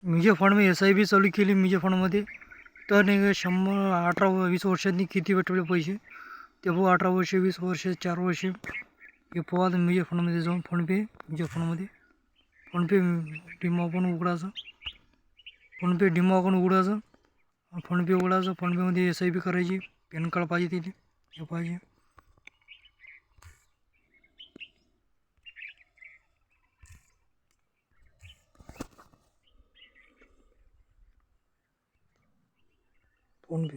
mutual फंडमध्ये SIP चालू केली म्युच्युअल फंडमध्ये तर नाही का 18-20 वर्षांनी किती भेटले पैसे ते भाऊ 18 वर्ष 20 वर्ष 4 वर्ष हे पोहा म्युच्युअल फंडमध्ये जाऊन फोनपे म्युच्युअल फंडमध्ये फोनपे डिमो अकाउंट उघडायचं फोनपे डिमो अकाउंट उघडायचं फोनपे उघडायचं फोनपेमध्ये SIP करायची पॅन कार्ड पाहिजे तिथे हे पाहिजे फोनपे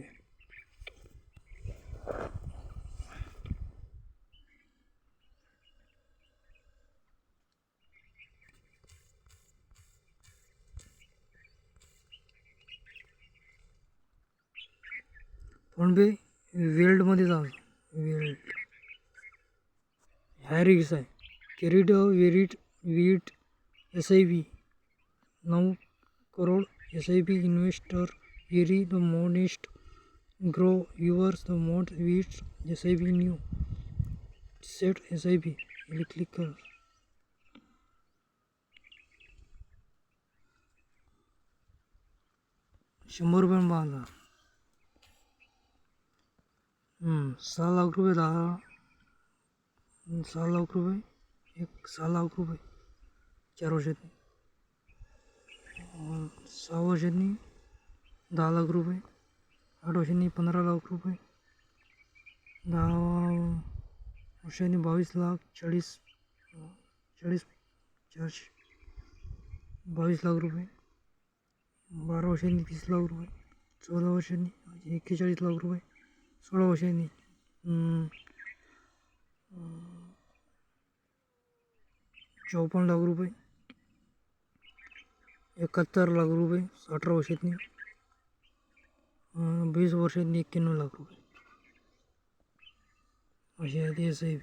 फोनपे वेल्डमध्ये जायचं वेल्ड हॅरिक्स आहे credit with SIP 9 crore SIP investor very the मोनेस्ट grow yours the most with SIP new set SIP याला क्लिक कर 100 रुपये बांधा 6 लाख रुपये 6 लाख रुपये 6 लाख रुपये 4 वर्षांनी 6 वर्षांनी 10 लाख रुपये 8 वर्षांनी 15 लाख रुपये 10 वर्षांनी 22 लाख 40 400 22 लाख रुपये 12 वर्षांनी 30 लाख रुपये 14 वर्षांनी 41 लाख रुपये 16 वर्षांनी 54 लाख रुपये 71 लाख रुपये 18 वर्षांनी 20 वर्षांनी 91 लाख रुपये असे आहे ते SIP